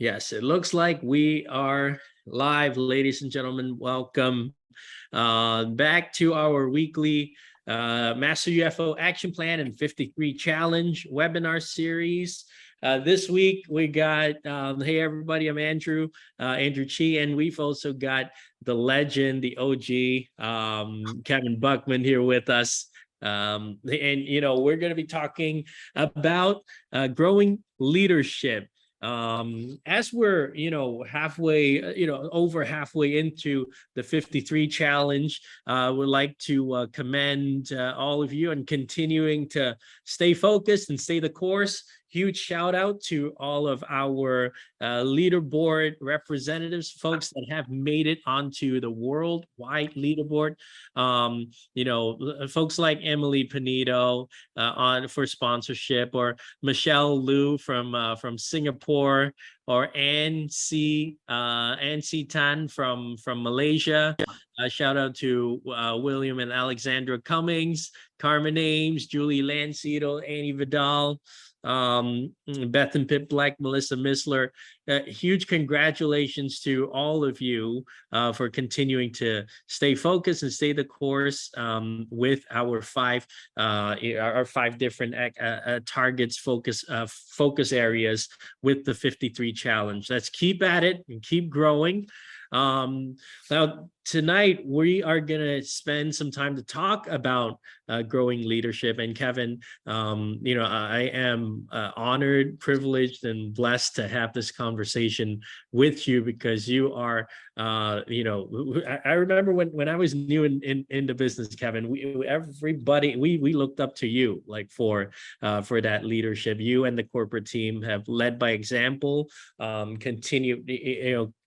Yes, it looks like we are live, ladies and gentlemen. Welcome back to our weekly Master UFO Action Plan and 53 Challenge webinar series. This week we got, hey everybody, I'm Andrew Chee, and we've also got the legend, the OG, Kevin Buckman here with us. And, we're going to be talking about growing leadership. As we're halfway, over halfway into the 53 challenge, would like to commend all of you and continuing to stay focused and stay the course. Huge shout out to all of our leaderboard representatives, folks that have made it onto the worldwide leaderboard. Folks like Emily Pinedo on for sponsorship, or Michelle Liu from Singapore, or Ann C. Tan from Malaysia. Shout out to William and Alexandra Cummings, Carmen Ames, Julie Lancito, Annie Vidal, Beth and Pip Black, Melissa Missler. Huge congratulations to all of you for continuing to stay focused and stay the course with our five different targets, focus areas with the 53 challenge. Let's keep at it and keep growing. Now, tonight we are going to spend some time to talk about growing leadership. And Kevin, I am honored, privileged, and blessed to have this conversation with you, because you are, I remember when I was new in the business, Kevin, we looked up to you, like for that leadership. You and the corporate team have led by example, continue,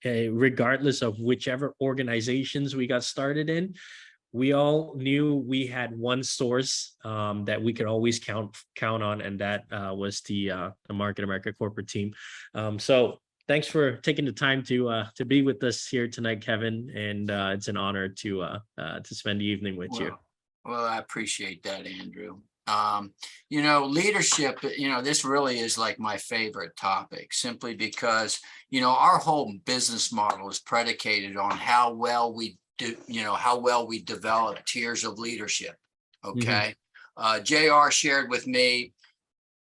regardless of whichever organizations we got started in. We all knew we had one source that we could always count on, and that was the Market America corporate team. So thanks for taking the time to be with us here tonight, Kevin, and it's an honor to spend the evening with you. Well, I appreciate that, Andrew. Leadership, this really is like my favorite topic, simply because, our whole business model is predicated on how well we do, how well we develop tiers of leadership. Okay. JR shared with me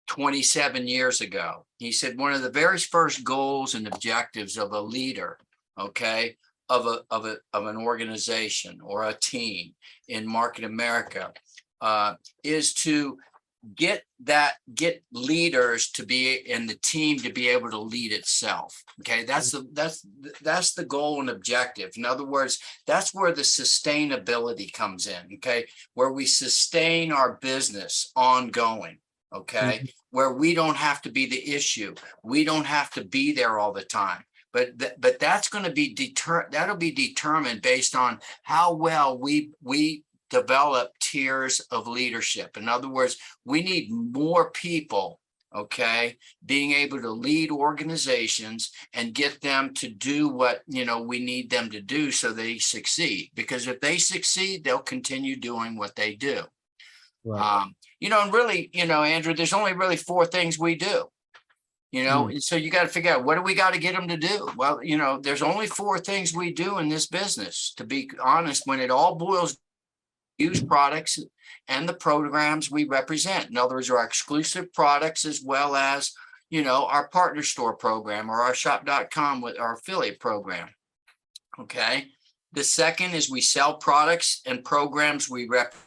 27 years ago. He said one of the very first goals and objectives of a leader, okay, of an organization or a team in Market America is to get leaders to be in the team to be able to lead itself. Okay, that's the goal and objective. In other words, that's where the sustainability comes in. Okay, where we sustain our business ongoing. Okay, where we don't have to be the issue. We don't have to be there all the time. But that's going to be that'll be determined based on how well we develop tiers of leadership. In other words, we need more people, okay, being able to lead organizations and get them to do what, we need them to do so they succeed. Because if they succeed, they'll continue doing what they do. Right. And really, Andrew, there's only really four things we do. So you got to figure out, what do we got to get them to do? Well, there's only four things we do in this business, to be honest, when it all boils use products and the programs we represent. In other words, our exclusive products, as well as, our partner store program, or our shop.com with our affiliate program. Okay. The second is we sell products and programs we represent.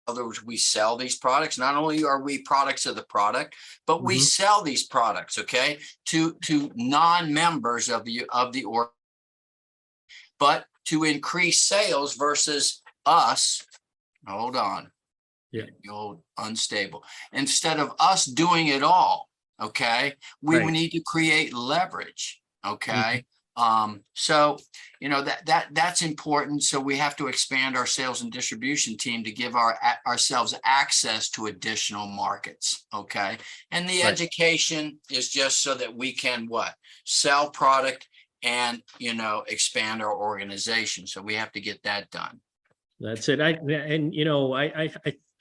In other words, we sell these products. Not only are we products of the product, but we sell these products, okay, to non-members of the org, but to increase sales versus us. Hold on. Yeah. The old unstable. Instead of us doing it all, okay, we need to create leverage. Okay. So that's important. So we have to expand our sales and distribution team to give ourselves access to additional markets. Okay. And the education is just so that we can sell product and expand our organization. So we have to get that done. That's it. I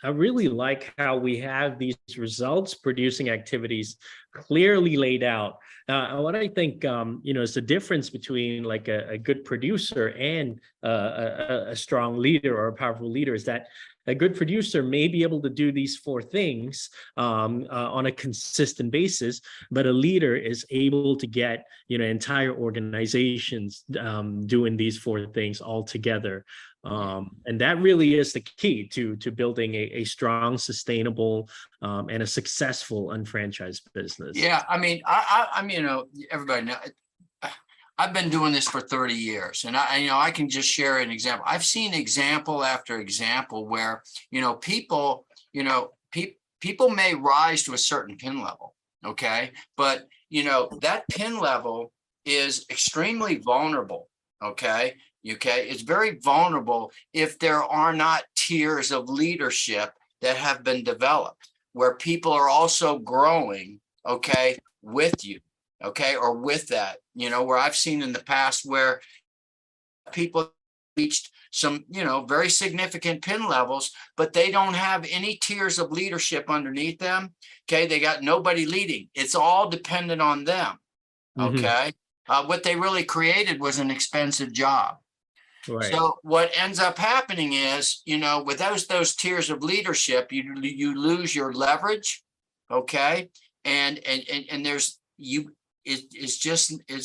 I really like how we have these results producing activities clearly laid out. What I think, is the difference between like a good producer and a strong leader or a powerful leader is that a good producer may be able to do these four things on a consistent basis, but a leader is able to get, entire organizations doing these four things all together. And that really is the key to building a strong, sustainable, and a successful unfranchised business. Yeah, I mean, I'm, everybody know, I've been doing this for 30 years, and I can just share an example. I've seen example after example where, people, people may rise to a certain pin level, okay? But, that pin level is extremely vulnerable, okay? Okay, it's very vulnerable if there are not tiers of leadership that have been developed where people are also growing, okay, with you, okay, or with that, where I've seen in the past where people reached some, very significant pin levels, but they don't have any tiers of leadership underneath them. Okay, they got nobody leading. It's all dependent on them. Mhm. Okay, what they really created was an expensive job. Right. So what ends up happening is, with those tiers of leadership, you lose your leverage, okay, and it's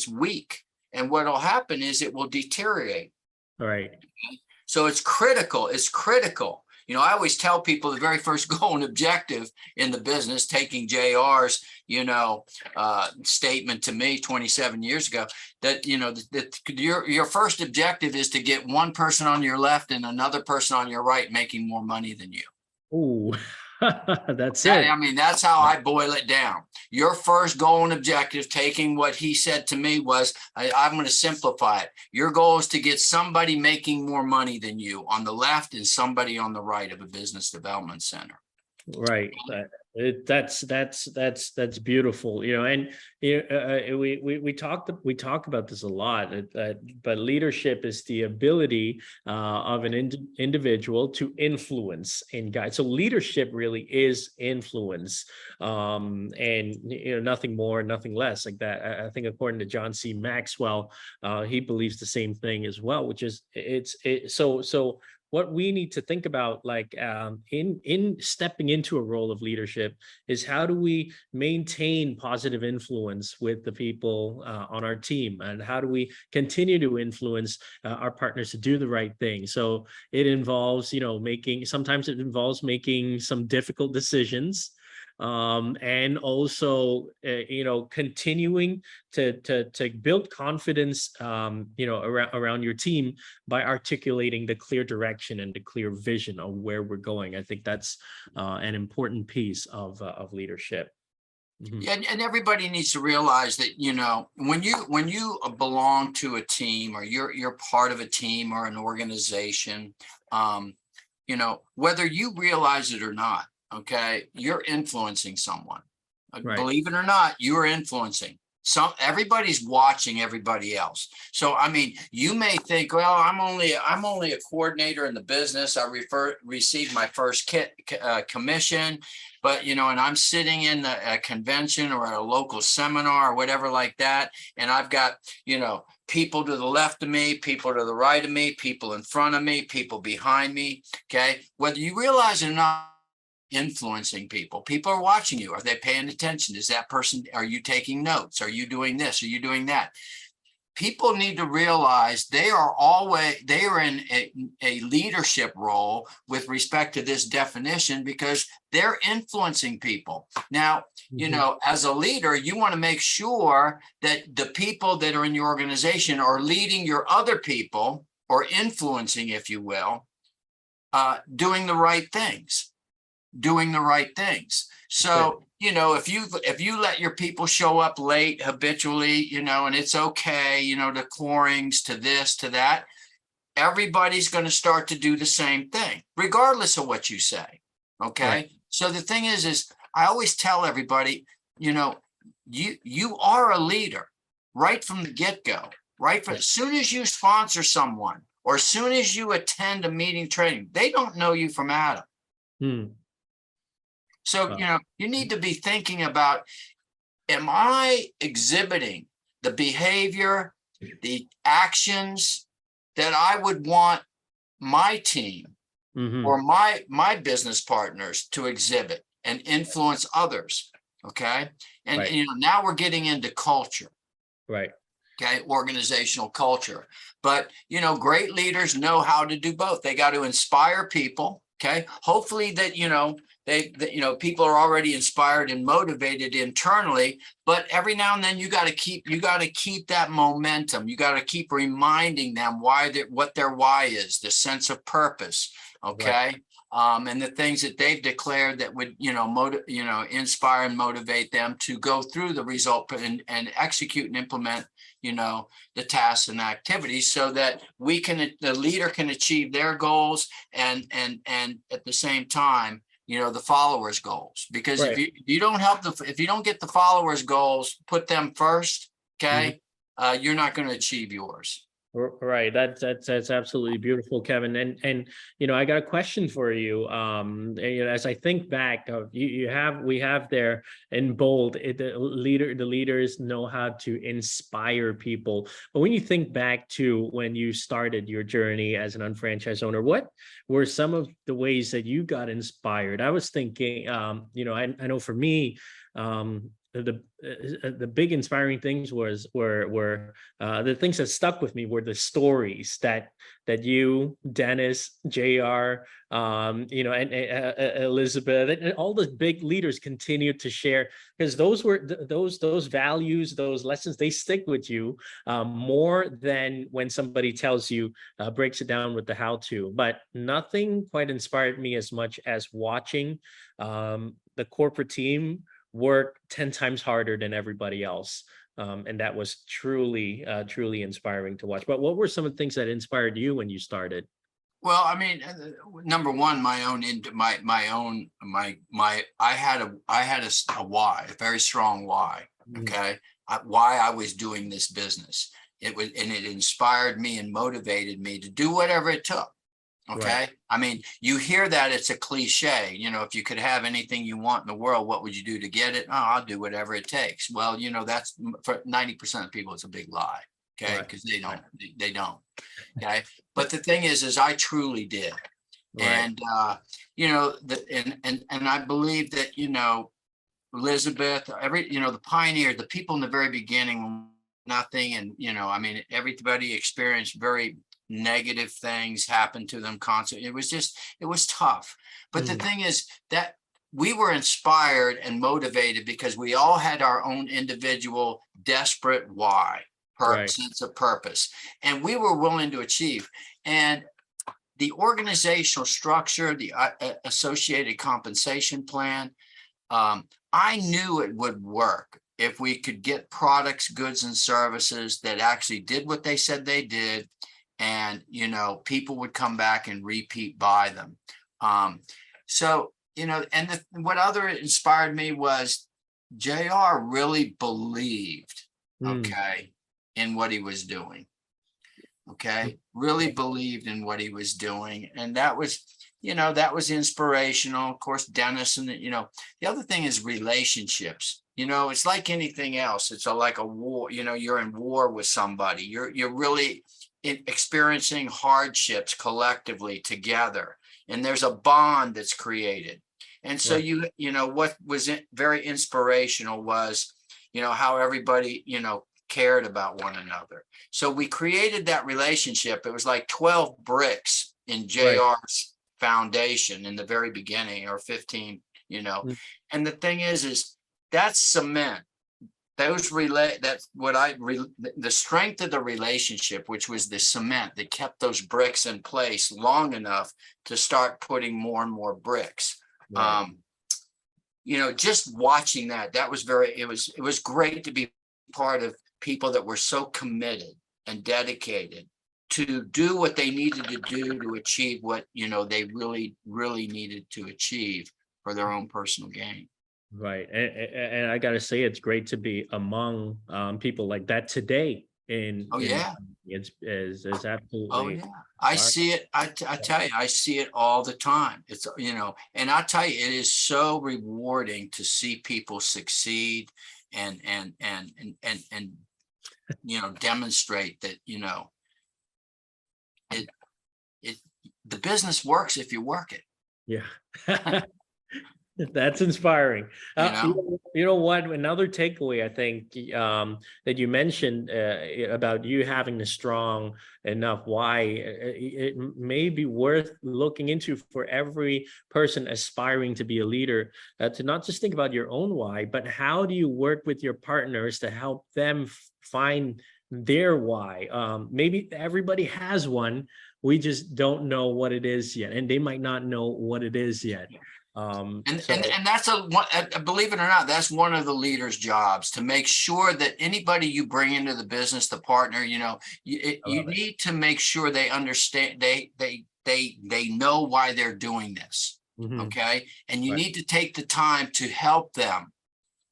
weak, and what will happen is it will deteriorate. Right. So it's critical. It's critical. I always tell people the very first goal and objective in the business, taking JR's, statement to me 27 years ago, that, that your first objective is to get one person on your left and another person on your right making more money than you. Ooh, that's I it. mean, that's how I boil it down. Your first goal and objective, taking what he said to me, was I'm going to simplify it. Your goal is to get somebody making more money than you on the left and somebody on the right of a business development center. Right. That's beautiful. And we talk about this a lot. But leadership is the ability of an individual to influence and guide. So leadership really is influence, and nothing more, nothing less like that. I think according to John C. Maxwell, he believes the same thing as well, which is so what we need to think about, like in stepping into a role of leadership, is how do we maintain positive influence with the people on our team, and how do we continue to influence our partners to do the right thing. So it involves, sometimes it involves making some difficult decisions, and also continuing to build confidence around your team by articulating the clear direction and the clear vision of where we're going. I think that's an important piece of leadership. Mhm. Yeah, and everybody needs to realize that, when you belong to a team, or you're part of a team or an organization, whether you realize it or not, okay, you're influencing someone. Right. Believe it or not, you're influencing. Everybody's watching everybody else. So I mean, you may think, well, I'm only a coordinator in the business. I received my first commission, but and I'm sitting in a convention or at a local seminar or whatever like that, and I've got people to the left of me, people to the right of me, people in front of me, people behind me. Okay, whether you realize it or not, influencing people. People are watching you. Are they paying attention? Is that person, are you taking notes? Are you doing this? Are you doing that? People need to realize they are in a leadership role with respect to this definition, because they're influencing people. Now, as a leader, you want to make sure that the people that are in your organization are leading your other people, or influencing, if you will, doing the right things. So, if you let your people show up late habitually, and it's okay, to chlorings, to this, to that, everybody's going to start to do the same thing, regardless of what you say. Okay. Right. So the thing is I always tell everybody, you are a leader right from the get-go, right? From as soon as you sponsor someone, or as soon as you attend a meeting training, they don't know you from Adam. Hmm. So, Wow. you need to be thinking about, am I exhibiting the behavior, the actions that I would want my team or Hmm. my business partners to exhibit and influence others? Okay. And, Right. now we're getting into culture. Right. Okay, organizational culture. But great leaders know how to do both. They got to inspire people. Okay, hopefully that people are already inspired and motivated internally. But every now and then you got to keep that momentum. You got to keep reminding them what their why is, the sense of purpose. Right. Okay. And the things that they've declared that would inspire and motivate them to go through the result and execute and implement the tasks and activities, so that the leader can achieve their goals and at the same time the followers goals. Because if Right. you don't if you don't get the followers goals, put them first, Mhm. okay, you're not going to achieve yours. Right. That's absolutely beautiful, Kevin. And I got a question for you. As I think back of we have there in bold, the leaders know how to inspire people. But when you think back to when you started your journey as an unfranchised owner, what were some of the ways that you got inspired? I was thinking, I know for me, the big inspiring things were the things that stuck with me were the stories that you, Dennis, JR, and Elizabeth, and all the big leaders continued to share, because those were those values, those lessons, they stick with you more than when somebody tells you, breaks it down with the how to. But nothing quite inspired me as much as watching the corporate team work 10 times harder than everybody else. And that was truly inspiring to watch. But what were some of the things that inspired you when you started? Well, I mean, number one, my own into my own my I had a why, a very strong why. Mm. Okay, why I was doing this business. It inspired me and motivated me to do whatever it took. Right. Okay, I mean, you hear that, it's a cliche. If you could have anything you want in the world, what would you do to get it? Oh, I'll do whatever it takes. Well, that's for 90% of people, it's a big lie. Okay, Right. because they don't. Okay. But the thing is I truly did. Right. And and I believe that, Elizabeth, the pioneer, the people in the very beginning, nothing. And, I mean, everybody experienced very negative things happen to them constantly. It was tough. But the Mm. thing is that we were inspired and motivated because we all had our own individual desperate why, Right. sense of purpose, and we were willing to achieve. And the organizational structure, the associated compensation plan, I knew it would work if we could get products, goods, and services that actually did what they said they did, and people would come back and repeat buy them. So and what other inspired me was JR really believed, Mm. okay, in what he was doing. Okay, really believed in what he was doing, and that was inspirational. Of course, Dennis, and the other thing is relationships. It's like anything else. It's like a war. You're in war with somebody. You're really experiencing hardships collectively together, and there's a bond that's created. And so Right. what was very inspirational was how everybody cared about one another. So we created that relationship. It was like 12 bricks in Right. JR's foundation in the very beginning, or 15, Mm. and the thing is that's cement. That's what the strength of the relationship, which was the cement that kept those bricks in place long enough to start putting more and more bricks. Right. Just watching that was it was great to be part of people that were so committed and dedicated to do what they needed to do to achieve what they really needed to achieve for their own personal gain. Right. And I got to say, it's great to be among people like that today. Oh, in yeah. is Oh, absolutely yeah. I inspiring. see it. I tell you, I see it all the time. It's, and I tell you, it is so rewarding to see people succeed and demonstrate that, it, it, the business works if you work it, Yeah. That's inspiring. you know? You know what? Another takeaway I think that you mentioned about you having a strong enough why, it may be worth looking into for every person aspiring to be a leader, to not just think about your own why, but how do you work with your partners to help them find their why? Maybe everybody has one. We just don't know what it is yet, and they might not know what it is yet. And So that's believe it or not, that's one of the leader's jobs, to make sure that anybody you bring into the business, the partner, I you love it. need to make sure they understand, they know why they're doing this. Mhm. Okay. And you Right. need to take the time to help them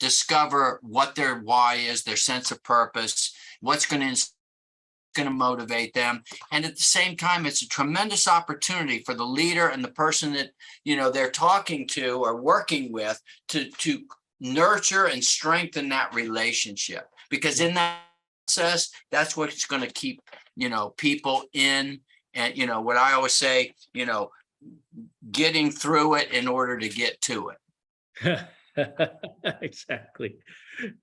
discover what their why is, their sense of purpose, what's going to motivate them. And at the same time, it's a tremendous opportunity for the leader and the person that they're talking to or working with to nurture and strengthen that relationship, because in that process, that's what's going to keep people in. And what I always say, getting through it in order to get to it. Exactly.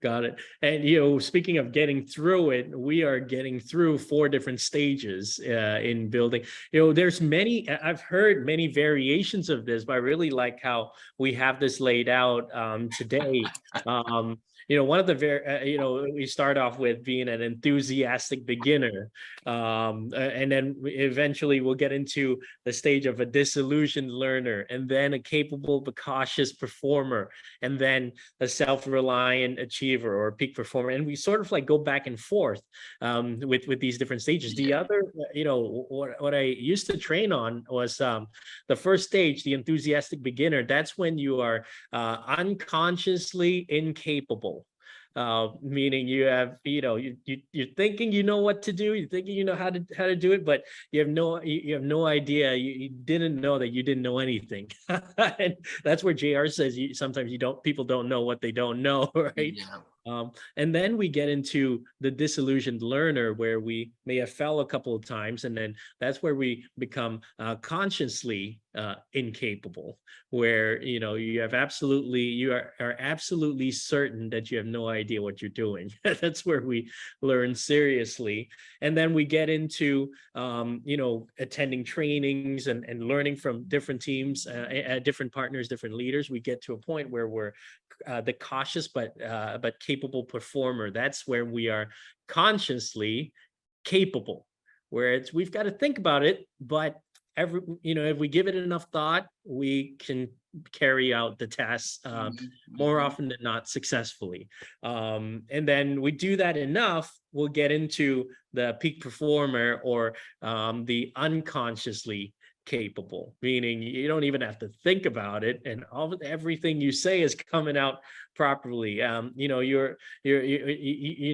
Got it. And speaking of getting through it, we are getting through 4 different stages in building. There's many. I've heard many variations of this, but I really like how we have this laid out today. One of the we start off with being an enthusiastic beginner, and then eventually we'll get into the stage of a disillusioned learner, and then a capable but cautious performer, and then a self-reliant achiever or peak performer. And we sort of like go back and forth with these different stages. The Yeah. other, what I used to train on was the first stage, the enthusiastic beginner. That's when you are unconsciously incapable. Meaning you have, you're thinking you know what to do, you're thinking you know how to do it, but you have no idea. You didn't know that you didn't know anything. And that's where JR says sometimes people don't know what they don't know, right? Yeah. And then we get into the disillusioned learner, where we may have fell a couple of times, and then that's where we become consciously incapable, where you are absolutely certain that you have no idea what you're doing. That's where we learn seriously. And then we get into attending trainings and learning from different teams, different partners, different leaders. We get to a point where we're the cautious but capable performer. That's where we are consciously capable, where we've got to think about it, but if we give it enough thought, we can carry out the tasks more Mhm. often than not successfully. And then we do that enough, we'll get into the peak performer, or the unconsciously capable, meaning you don't even have to think about it, and everything you say is coming out properly. You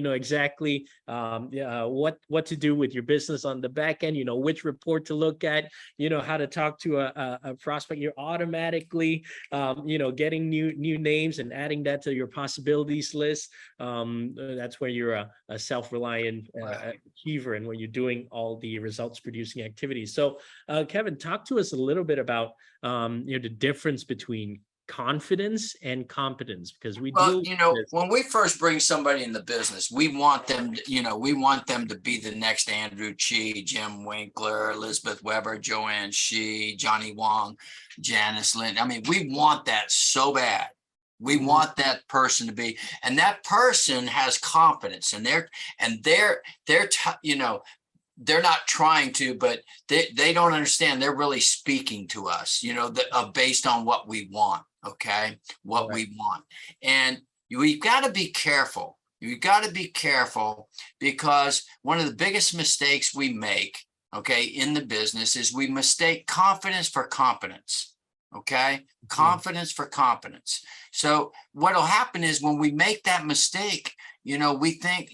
know exactly what to do with your business on the back end. You know which report to look at. You know how to talk to a prospect. You're automatically getting new names and adding that to your possibilities list. That's where you're a self-reliant Right. achiever, and when you're doing all the results producing activities. So Kevin, talk to us a little bit about the difference between confidence and competence, because we Well, deal with this. when we first bring somebody in the business, we want them, we want them to be the next Andrew Chee, Jim Winkler, Elizabeth Weber, Joanne Shee, Johnny Wong, Janice Lind. I mean, we want that so bad. We Mhm. want that person to be, and that person has confidence, and they're not trying to, but they don't understand. They're really speaking to us, based on what we want. Okay. What Right. we want. And we've got to be careful. You've got to be careful, because one of the biggest mistakes we make, okay, in the business is we mistake confidence for competence. Okay. Mhm. Confidence for competence. So what'll happen is when we make that mistake, we think,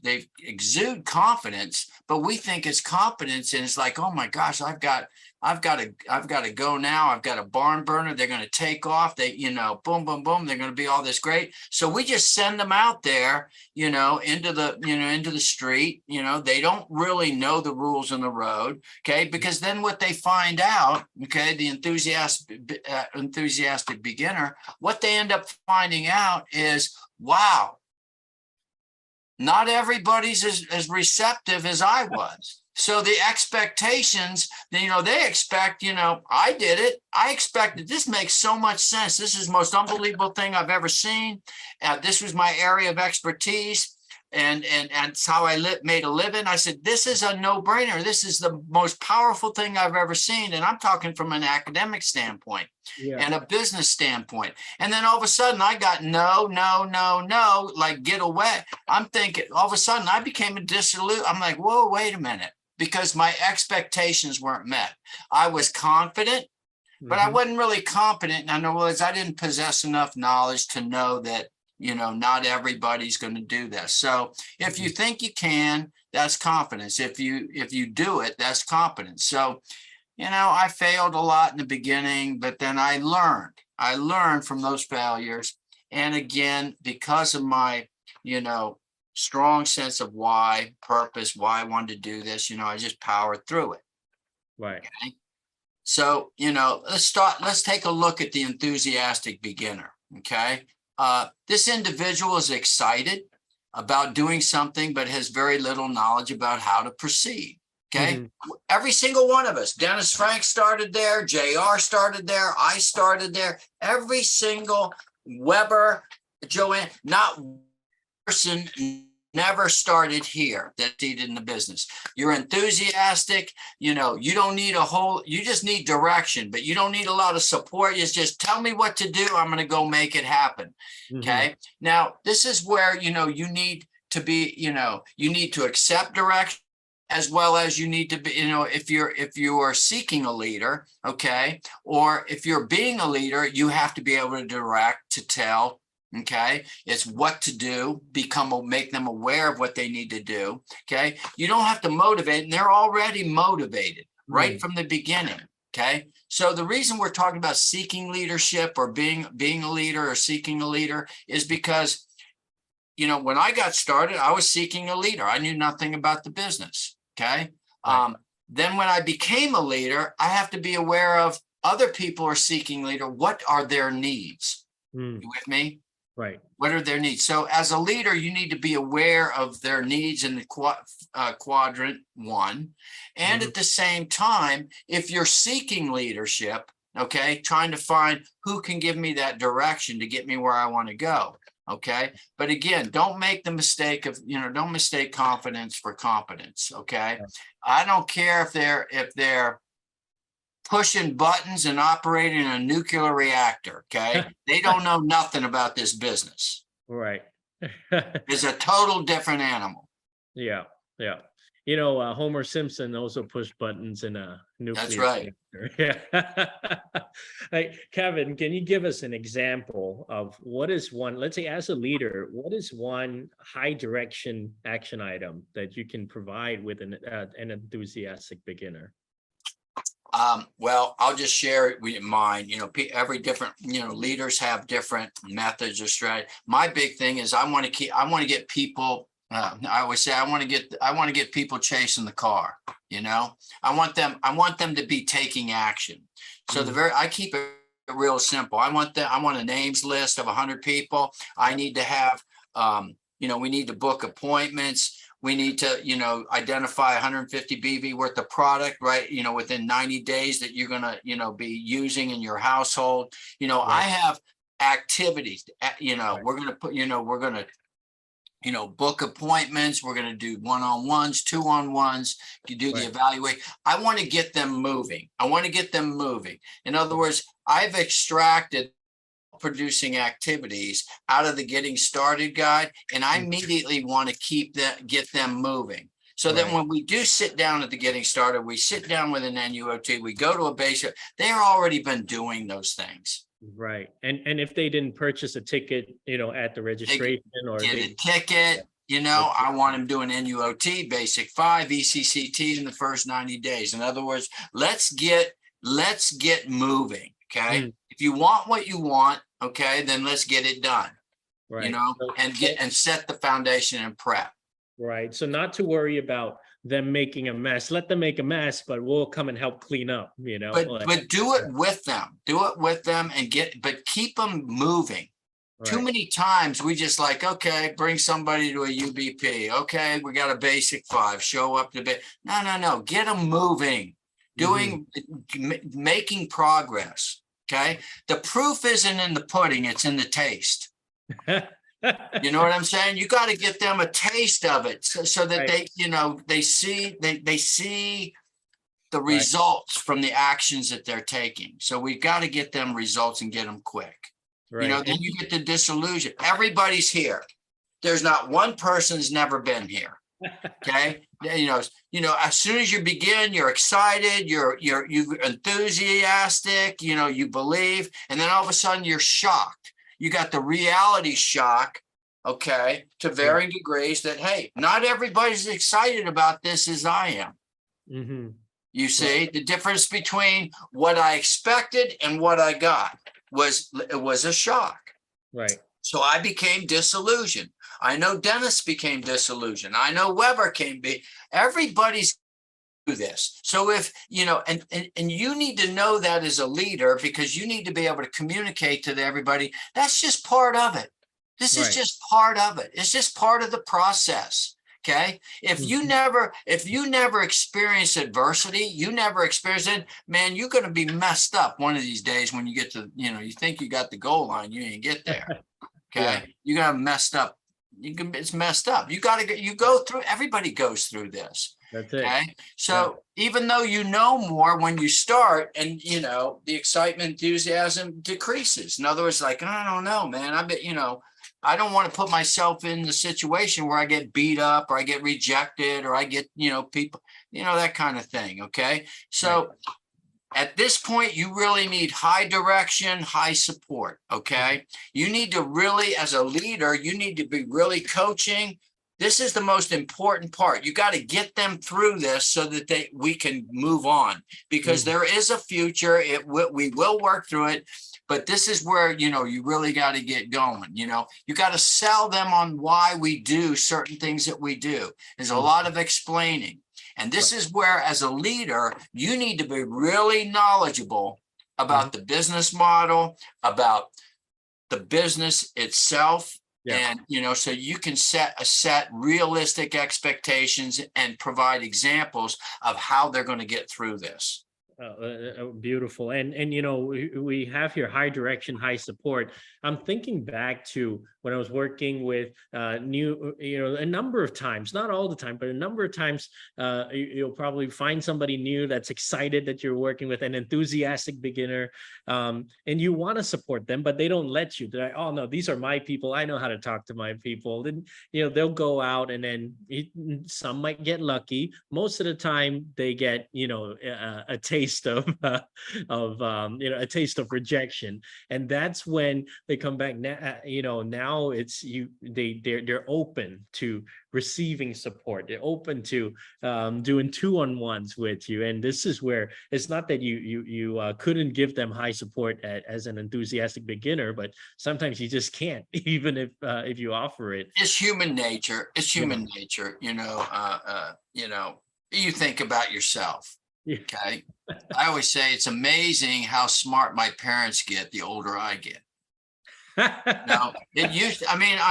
they exude confidence, but we think it's competence, and it's like, oh my gosh, I've got to go now. I've got a barn burner. They're going to take off. They, boom, boom, boom. They're going to be all this great. So we just send them out there, into the street. They don't really know the rules on the road. Okay. Because then what they find out, okay, the enthusiastic beginner, what they end up finding out is, wow, not everybody's as receptive as I was. So the expectations, they expect, I did it. I expected, this makes so much sense. This is the most unbelievable thing I've ever seen. This was my area of expertise. And it's how I made a living. I said, this is a no-brainer. This is the most powerful thing I've ever seen. And I'm talking from an academic standpoint and a business standpoint. And then all of a sudden I got no, like, get away. I'm thinking, all of a sudden I became a dissolute. I'm like, whoa, wait a minute, because my expectations weren't met. I was confident, but I wasn't really competent. In other words, I didn't possess enough knowledge to know that, not everybody's going to do this. So if you think you can, that's confidence. If you do it, that's competence. So, I failed a lot in the beginning, but then I learned from those failures. And again, because of my, strong sense of why, purpose, why I wanted to do this, I just powered through it. Right. Okay? So, let's take a look at the enthusiastic beginner. Okay. This individual is excited about doing something, but has very little knowledge about how to proceed. Okay. Every single one of us, Dennis Frank started there, JR started there, I started there, every single Weber, Joanne, not one person never started here that did in the business. You're enthusiastic, you don't need you just need direction, but you don't need a lot of support. It's just tell me what to do. I'm going to go make it happen. Okay. Now, this is where, you need to be, you need to accept direction, as well as you need to be, if you are seeking a leader, okay, or if you're being a leader, you have to be able to direct, to tell. Okay, it's what to do, make them aware of what they need to do. Okay, you don't have to motivate, and they're already motivated right from the beginning. Okay, so the reason we're talking about seeking leadership or being a leader or seeking a leader is because, when I got started, I was seeking a leader. I knew nothing about the business. Okay, then when I became a leader, I have to be aware of other people are seeking leader. What are their needs? You with me? Right. What are their needs? So as a leader, you need to be aware of their needs in the quadrant 1. And at the same time, if you're seeking leadership, okay, trying to find who can give me that direction to get me where I want to go. Okay. But again, don't make the mistake of, don't mistake confidence for competence. Okay. I don't care if they're pushing buttons and operating a nuclear reactor. Okay. They don't know nothing about this business. Right. It's a total different animal. Yeah. Homer Simpson also pushed buttons in a nuclear That's right. reactor. Yeah. Hey, Kevin, can you give us an example of what is one, let's say as a leader, what is one high direction action item that you can provide with an enthusiastic beginner? Well, I'll just share it with mine. Every different, leaders have different methods or strategy. My big thing is I want to get people. I always say I want to get people chasing the car. I want them to be taking action. So I keep it real simple. I want a names list of 100 people. I need to have, we need to book appointments. We need to, identify 150 BV worth of product, right? Within 90 days that you're going to, be using in your household. Right. I have activities, right. We're going to put, we're going to, book appointments. We're going to do one-on-ones, two-on-ones. You do the evaluate. I want to get them moving. In other words, I've extracted producing activities out of the getting started guide, and I immediately want to get them moving. So that when we do sit down at the getting started, we sit down with an NUOT, we go to a base, they've already been doing those things. Right. And if they didn't purchase a ticket, at the They registration, or get a they, ticket, yeah, I want them doing NUOT, basic 5, ECCT in the first 90 days. In other words, let's get moving. Okay. mm, If you want what you want, okay, then let's get it done, right. and set the foundation and prep. Right. So not to worry about them making a mess. Let them make a mess, but we'll come and help clean up, But do it with them. Do it with them but keep them moving. Too Right. many times we just like, okay, bring somebody to a UBP. Okay, we got a basic 5, show up to bit. No. Get them moving, making progress. Okay. The proof isn't in the pudding, it's in the taste. You know what I'm saying? You got to get them a taste of it so that Right. they see the Right. results from the actions that they're taking. So we've got to get them results and get them quick. Right. Then you get the disillusion. Everybody's here. There's not one person's never been here. Okay. As soon as you begin, you're excited, you're enthusiastic, you believe, and then all of a sudden you're shocked. You got the reality shock, okay, to varying degrees that, hey, not everybody's excited about this as I am. Mm-hmm. You see, the difference between what I expected and what I got was a shock. Right. So I became disillusioned. I know Dennis became disillusioned. I know Weber everybody's do this. So if, and you need to know that as a leader, because you need to be able to communicate to everybody. That's just part of it. This is just part of it. It's just part of the process. Okay. If you never experience adversity, you never experience it, man, you're going to be messed up one of these days when you get to, you think you got the goal line, you didn't get there. Okay. Yeah. You got messed up. It's messed up. You go through, everybody goes through this. That's it. Okay. So even though more when you start, and the excitement, enthusiasm decreases. In other words, like, I don't know, man. I bet, I don't want to put myself in the situation where I get beat up or I get rejected or I get, people, that kind of thing. Okay. So at this point, you really need high direction, high support. Okay. You need to really, as a leader, you need to be really coaching. This is the most important part. You got to get them through this so that we can move on, because there is a future. We will work through it. But this is where, you really got to get going. You got to sell them on why we do certain things that we do. There's a lot of explaining. And this is where, as a leader, you need to be really knowledgeable about the business model, about the business itself. And, so you can set realistic expectations and provide examples of how they're going to get through this. Beautiful. And we have here high direction, high support. I'm thinking back to when I was working with a number of times, not all the time, but a number of times, you'll probably find somebody new that's excited that you're working with, an enthusiastic beginner, and you want to support them, but they don't let you. They're like, oh no, these are my people. I know how to talk to my people. Then they'll go out, and then some might get lucky. Most of the time, they get a taste of a taste of rejection, and that's when they come back. Now it's they're open to receiving support. They're open to doing 2-on-1s with you, and this is where it's not that you couldn't give them high support as an enthusiastic beginner, but sometimes you just can't, even if you offer it. It's human nature. It's human nature. You think about yourself. Okay. I always say it's amazing how smart my parents get the older I get. I'm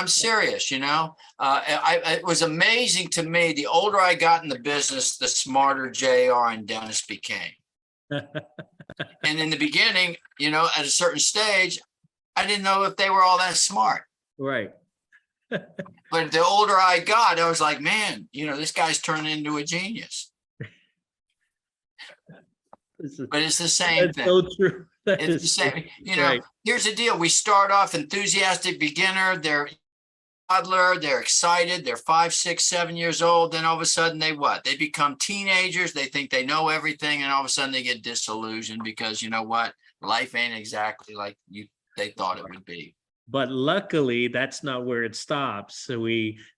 serious, it was amazing to me. The older I got in the business, the smarter JR and Dennis became. And in the beginning, at a certain stage, I didn't know if they were all that smart. Right. But the older I got, I was like, man, this guy's turning into a genius. But it's the same thing. So true. It's the same. Here's the deal. We start off enthusiastic beginner. They're toddler. They're excited. They're 5, 6, 7 years old. Then all of a sudden they become teenagers. They think they know everything. And all of a sudden they get disillusioned because you know what? life ain't exactly like they thought it would be. But luckily, that's not where it stops. So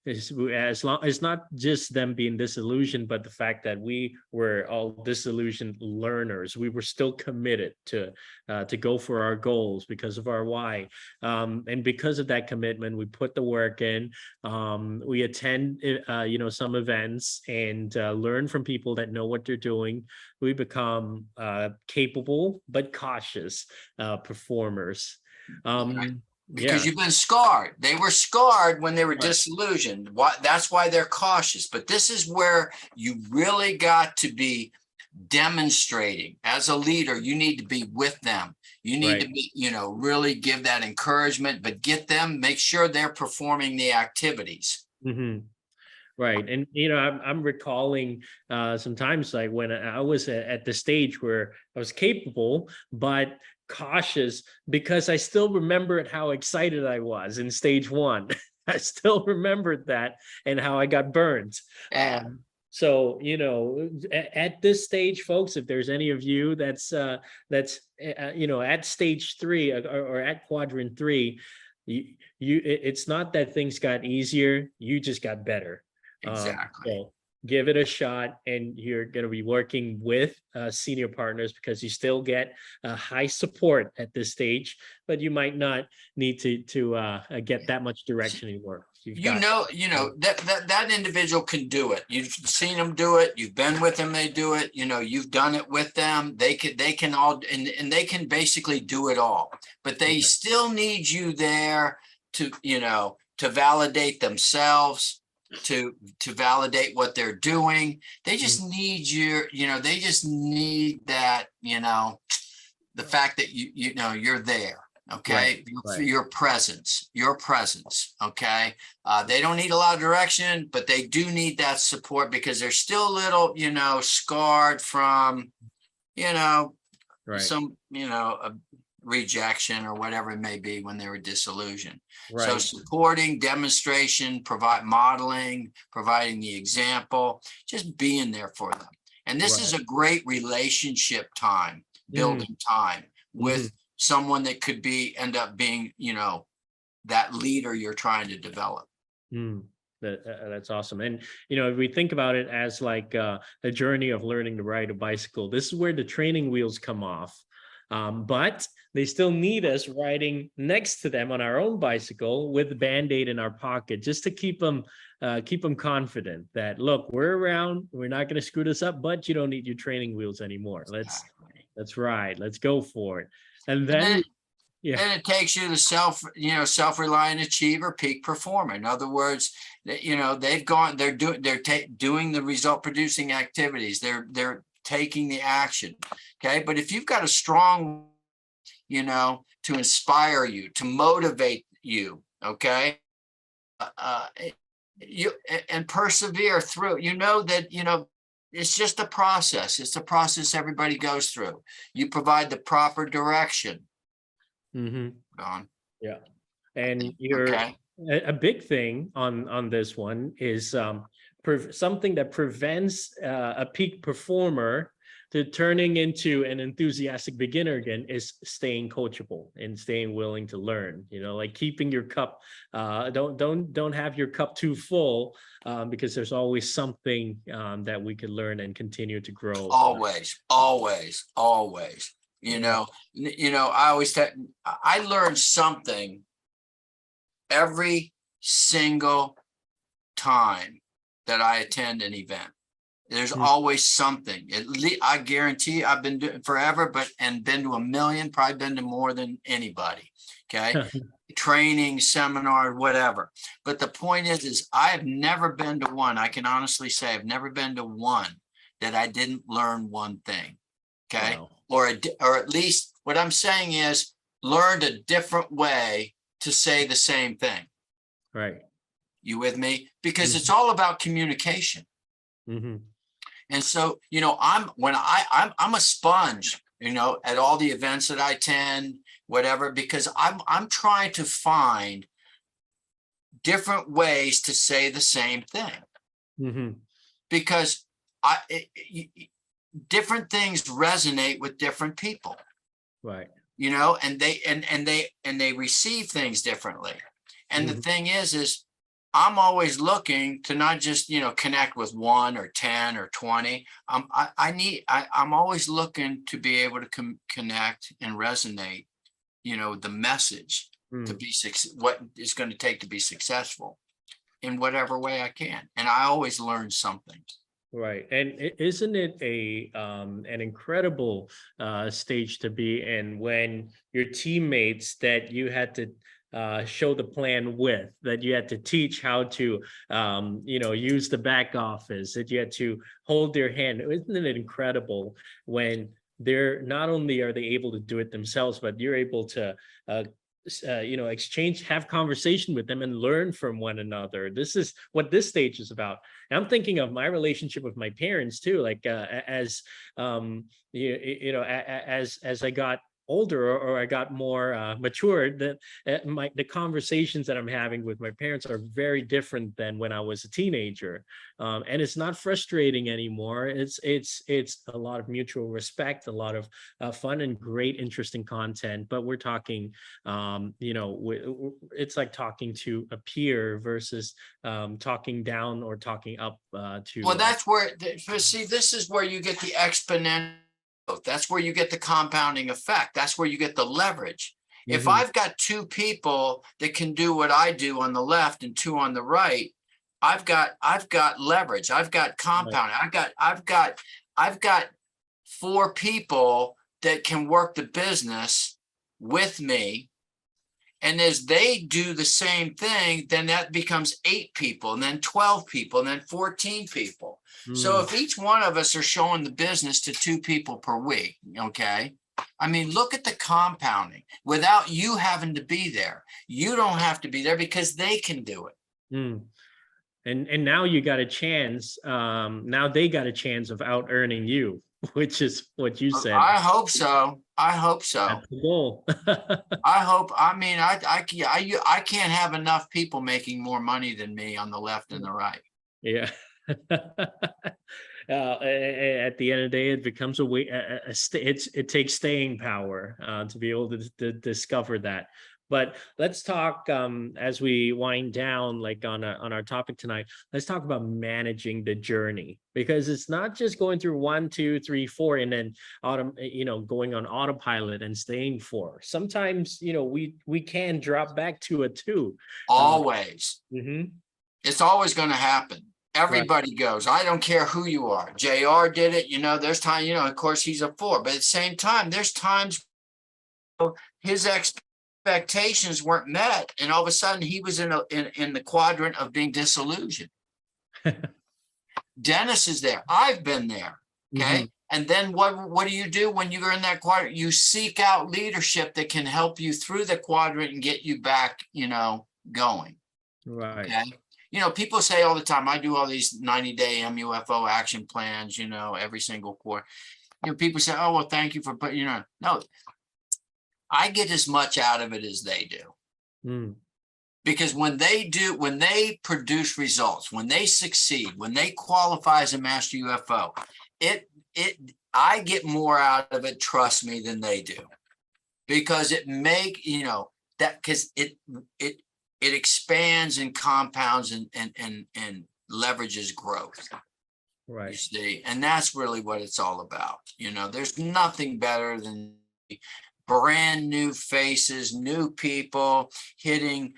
as long, it's not just them being disillusioned, but the fact that we were all disillusioned learners. We were still committed to go for our goals because of our why, and because of that commitment, we put the work in. We attend, some events and learn from people that know what they're doing. We become capable but cautious performers. Right? Because Yeah. you've been scarred. They were scarred when they were Right. disillusioned. That's why they're cautious. But this is where you really got to be demonstrating. As a leader, you need to be with them. You need to Right. be, really give that encouragement, but make sure they're performing the activities. Hmm. Right. And I'm recalling sometimes like when I was at the stage where I was capable but cautious, because I still remembered how excited I was in stage one. I still remembered that and how I got burned. Yeah, So at this stage, folks, if there's any of you that's at stage three, or at quadrant three, it's not that things got easier, you just got better. exactly. So give it a shot, and you're going to be working with senior partners, because you still get high support at this stage, but you might not need to get that much direction anymore. You've got. That individual can do it. You've seen them do it. You've been with them. They do it. You've done it with them. They can all, and they can basically do it all, but they still need you there to validate themselves, to validate what they're doing. They just need they just need that, the fact that you're there. Okay. Right. Your presence. Okay. They don't need a lot of direction, but they do need that support, because they're still a little, scarred from, Right. some, rejection or whatever it may be when they were disillusioned. So Right. supporting, demonstration, modeling, providing the example, just being there for them. And this is Right. a great relationship time, building time with someone that could end up being, that leader you're trying to develop. That's awesome. And if we think about it as like a journey of learning to ride a bicycle, this is where the training wheels come off. But they still need us riding next to them on our own bicycle with the Band-Aid in our pocket, just to keep them confident that, look, we're around, we're not going to screw this up, but you don't need your training wheels anymore. Let's ride, let's go for it. And then then it takes you to self-reliant achiever, peak performer. In other words, they're doing the result producing activities. They're taking the action. Okay. But if you've got a strong, to inspire you, to motivate you, okay, and persevere through, that, it's just a process. It's a process everybody goes through. You provide the proper direction. Gone. Yeah. And Okay. a big thing on this one is something that prevents a peak performer to turning into an enthusiastic beginner again is staying coachable and staying willing to learn. Like keeping your cup. Don't have your cup too full, because there's always something that we could learn and continue to grow. Always. Yeah. I always I learned something every single time that I attend an event. There's always something. At least I guarantee I've been doing it forever, and been to a million, probably been to more than anybody. Okay. Training, seminar, whatever. But the point is I have never been to one. I can honestly say I've never been to one that I didn't learn one thing. Okay. Wow. Or at least what I'm saying is learned a different way to say the same thing. Right. You with me? Because it's all about communication. And so, I'm a sponge, at all the events that I attend, whatever, because I'm trying to find different ways to say the same thing. Because different things resonate with different people. Right. and they receive things differently. And the Mhm. thing is I'm always looking to not just, connect with 1 or 10 or 20. I'm always looking to be able to connect and resonate, the message to Mm. be what is going to take to be successful in whatever way I can. And I always learn something. Right. And isn't it an incredible stage to be in when your teammates that you had to show the plan with, that you had to teach how to use the back office, that you had to hold their hand. Isn't it incredible when they're not only are they able to do it themselves, but you're able to exchange, have conversation with them and learn from one another. This is what this stage is about. And I'm thinking of my relationship with my parents too. Like as as I got older, or I got more matured, that the conversations that I'm having with my parents are very different than when I was a teenager, and it's not frustrating anymore. It's a lot of mutual respect, a lot of fun and great, interesting content. But we're talking, it's like talking to a peer versus talking down or talking up Well, to. that's where, see, this is where you get the exponential. That's where you get the compounding effect. That's where you get the leverage. If Mhm. I've got 2 people that can do what I do on the left and 2 on the right, I've got leverage. I've got Right. compounding. I've got 4 people that can work the business with me. And as they do the same thing, then that becomes 8 people, and then 12 people, and then 14 people. So Mm. if each one of us are showing the business to 2 people per week, okay? I mean, look at the compounding without you having to be there. You don't have to be there because they can do it. Mm. And now you got a chance. Now they got a chance of out earning you, which is what you said. I hope so. I hope so. That's the goal. I hope. I mean, I can't have enough people making more money than me on the left and the right. Yeah. At the end of the day, it becomes a way. It takes staying power to be able to discover that. But let's talk as we wind down, like on our topic tonight. Let's talk about managing the journey, because it's not just going through 1, 2, 3, 4, and then going on autopilot and staying 4. Sometimes we can drop back to a 2. Always. Mhm. It's always going to happen. Right. Everybody goes. I don't care who you are. JR did it. There's time, of course he's a 4, but at the same time, there's times his expectations weren't met. And all of a sudden he was in the quadrant of being disillusioned. Dennis is there. I've been there. Okay. Mhm. And then what do you do when you're in that quadrant? You seek out leadership that can help you through the quadrant and get you back, going. Right. Okay. People say all the time, I do all these 90-day MUFO action plans, every single quarter. People say, oh, well, thank you for putting, no, I get as much out of it as they do. Mm. Because when they produce results, when they succeed, when they qualify as a master UFO, I get more out of it, trust me, than they do. Because because it expands and compounds and leverages growth. Right. You see, and that's really what it's all about. There's nothing better than brand new faces, new people hitting,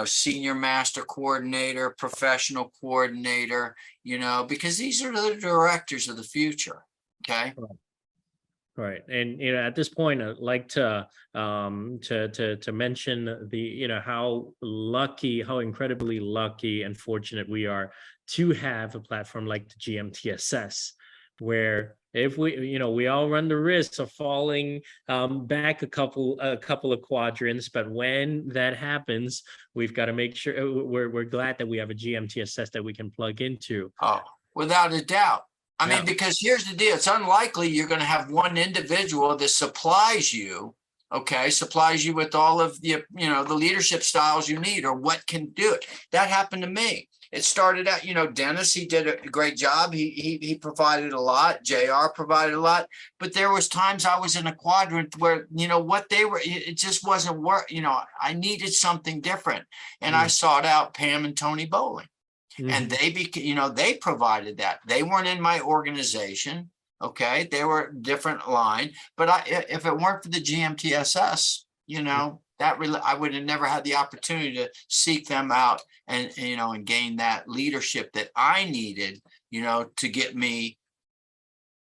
senior master coordinator, professional coordinator, because these are the directors of the future. Okay. Right. And at this point, I'd like to mention the how incredibly lucky and fortunate we are to have a platform like the GMTSS, where if we all run the risk of falling back a couple of quadrants, but when that happens, we've got to make sure we're glad that we have a GMTSS that we can plug into. Oh, without a doubt. I mean, Yeah. because here's the deal. It's unlikely you're going to have one individual that supplies you with all of the leadership styles you need or what can do it. That happened to me. it started out, Dennis, he did a great job. He provided a lot. JR provided a lot, but there was times I was in a quadrant where, what they were, it just wasn't work. I needed something different. And I sought out Pam and Tony Bowling, and they provided that. They weren't in my organization. Okay. They were different line, but if it weren't for the GMTSS, I would have never had the opportunity to seek them out and gain that leadership that I needed, to get me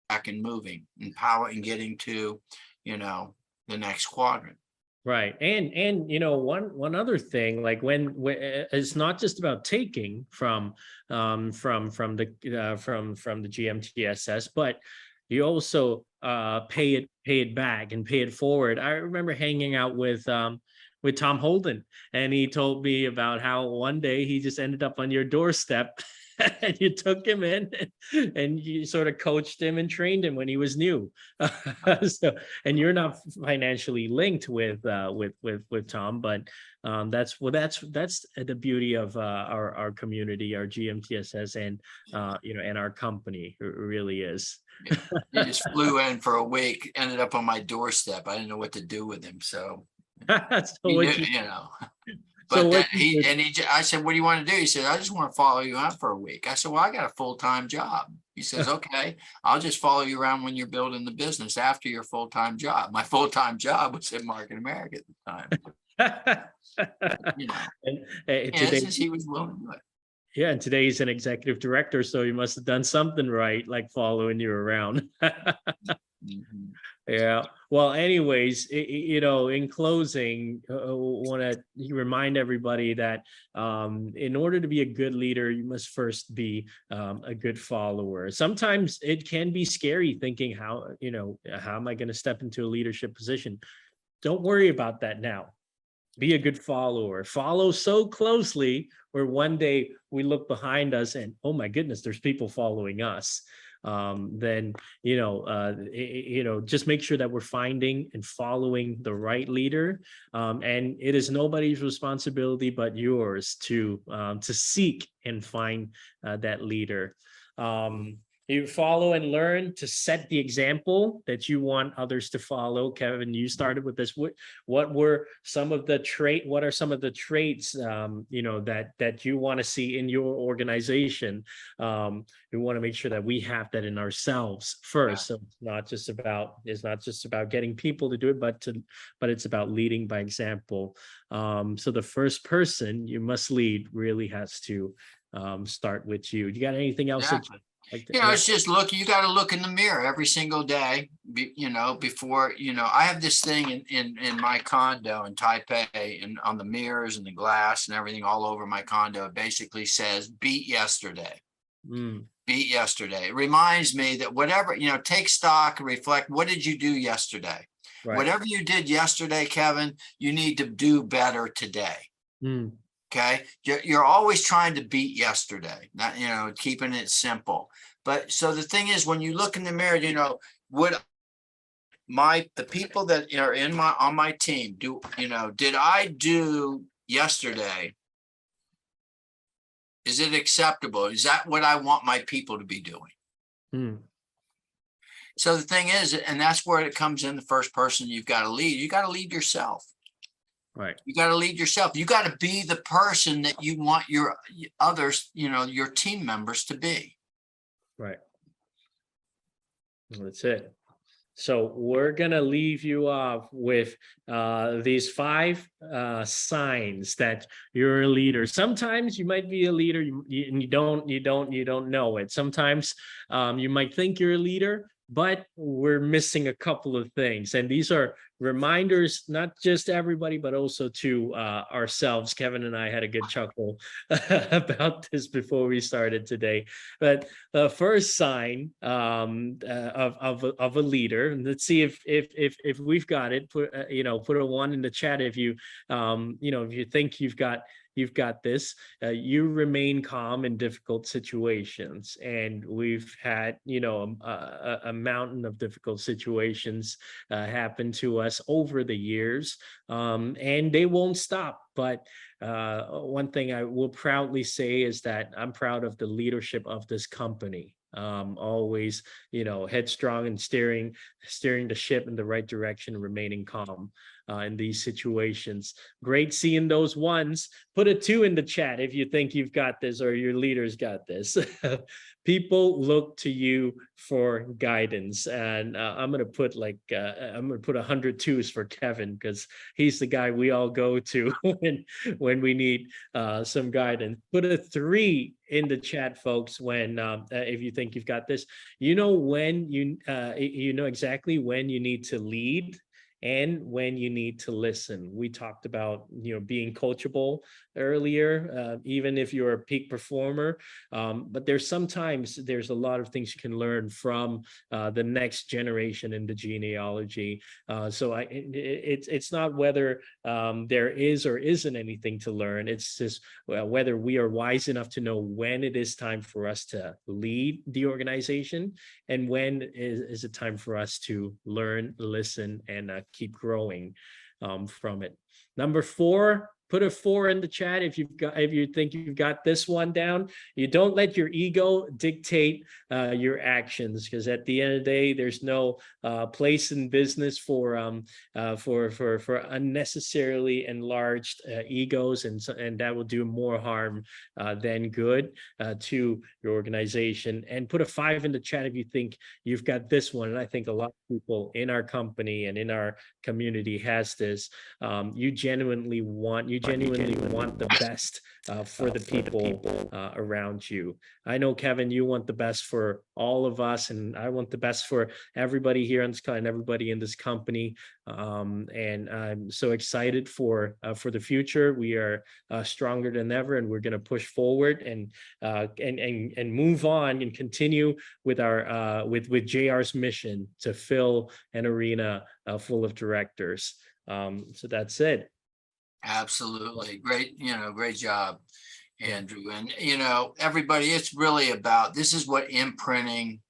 back and moving and power and getting to, the next quadrant. Right. And one other thing, like when it's not just about taking from the GMTSS, but you also pay it back and pay it forward. I remember hanging out with Tom Holden, and he told me about how one day he just ended up on your doorstep and you took him in and you sort of coached him and trained him when he was new. And you're not financially linked with Tom, but that's the beauty of our community, our GMTSS, and and our company. It really is. Yeah. He just flew in for a week, ended up on my doorstep. I didn't know what to do with him, so But I said, what do you want to do? He said, I just want to follow you around for a week. I said, well, I got a full-time job. He says, okay, I'll just follow you around when you're building the business after your full-time job. My full-time job was in Market America at the time. Today, he was willing to do it. Yeah, and today he's an executive director, so he must have done something right, like following you around. Yeah. Well, anyways, in closing, I want to remind everybody that in order to be a good leader, you must first be a good follower. Sometimes it can be scary thinking how am I going to step into a leadership position? Don't worry about that now. Be a good follower. Follow so closely where one day we look behind us and, oh my goodness, there's people following us. Then just make sure that we're finding and following the right leader, and it is nobody's responsibility but yours to seek and find that leader. You follow and learn to set the example that you want others to follow. Kevin, you started with this. What are some of the traits that you want to see in your organization? We want to make sure that we have that in ourselves first. So it's not just about getting people to do it, but it's about leading by example. So the first person you must lead really has to start with you. You got anything else? Yeah. It's just you got to look in the mirror every single day, before, I have this thing in my condo in Taipei, and on the mirrors and the glass and everything all over my condo, it basically says, beat yesterday. Beat yesterday. It reminds me that whatever, take stock and reflect. What did you do yesterday? Right. Whatever you did yesterday, Kevin, you need to do better today. Okay. You're always trying to beat yesterday, not, keeping it simple. But so the thing is, when you look in the mirror, the people that are on my team did I do yesterday? Is it acceptable? Is that what I want my people to be doing? So the thing is, and that's where it comes in, the first person you've got to lead. You got to lead yourself. Right. You got to lead yourself. You got to be the person that you want your others, your team members to be. Right. That's it. So we're going to leave you off with these 5 signs that you're a leader. Sometimes you might be a leader and you don't know it. Sometimes you might think you're a leader, but we're missing a couple of things. And these are reminders, not just everybody, but also to ourselves. Kevin and I had a good chuckle about this before we started today. But the first sign of a leader, and let's see if we've got it. Put a 1 in the chat if you if you think you've got this. You remain calm in difficult situations, and we've had a mountain of difficult situations happen to us over the years, and they won't stop. But one thing I will proudly say is that I'm proud of the leadership of this company. Always, headstrong and steering the ship in the right direction, remaining calm in these situations. Great seeing those ones. Put a 2 in the chat if you think you've got this or your leaders got this. People look to you for guidance, and I'm gonna put 100 2s for Kevin, because he's the guy we all go to when we need some guidance. Put a 3 in the chat, folks, when if you think you've got this. You know exactly when you need to lead and when you need to listen. We talked about being coachable earlier, even if you're a peak performer, but there's a lot of things you can learn from the next generation in the genealogy. It's not whether there is or isn't anything to learn. It's just whether we are wise enough to know when it is time for us to lead the organization and when is it time for us to learn, listen, and keep growing from it. Number 4, put a 4 in the chat if you think you've got this one down. You don't let your ego dictate your actions, because at the end of the day, there's no place in business for unnecessarily enlarged egos, and that will do more harm than good to your organization. And put a 5 in the chat if you think you've got this one. And I think a lot of people in our company and in our community has this. You genuinely want the best for the people around you. I know, Kevin, you want the best for all of us, and I want the best for everybody here on this and everybody in this company. And I'm so excited for the future. We are stronger than ever, and we're going to push forward and move on and continue with our with JR's mission to fill an arena full of directors. So that's it. Absolutely. Great, great job, Andrew. And, everybody, it's really about, this is what imprinting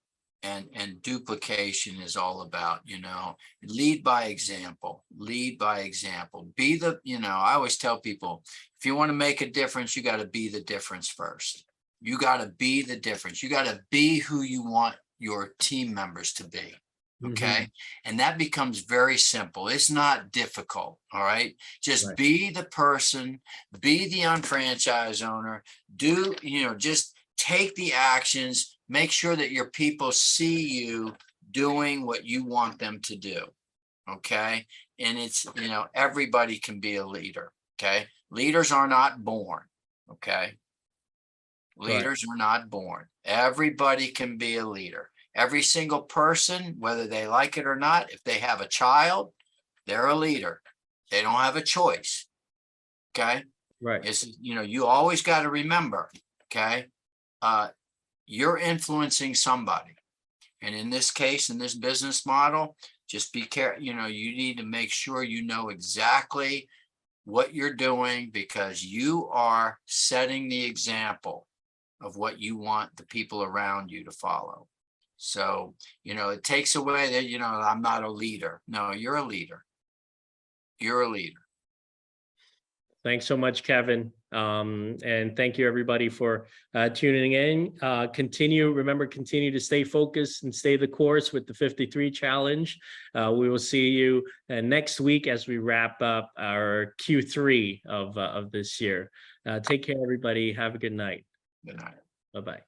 and duplication is all about. Lead by example, be the, I always tell people, if you want to make a difference, you got to be the difference first. You got to be the difference. You got to be who you want your team members to be. Okay. And that becomes very simple. It's not difficult. All right. Just be the person, be the unfranchised owner, just take the actions, make sure that your people see you doing what you want them to do. Okay. And it's, everybody can be a leader. Okay. Leaders are not born. Okay. Leaders are not born. Everybody can be a leader. Every single person, whether they like it or not, if they have a child, they're a leader. They don't have a choice. Okay. Right. It's, you always got to remember, okay, you're influencing somebody. And in this case, in this business model, just be careful. You need to make sure you know exactly what you're doing, because you are setting the example of what you want the people around you to follow. So, it takes away that, I'm not a leader. No, you're a leader. You're a leader. Thanks so much, Kevin. And thank you, everybody, for tuning in. Remember, continue to stay focused and stay the course with the 53 challenge. We will see you next week as we wrap up our Q3 of this year. Take care, everybody. Have a good night. Good night. Bye-bye.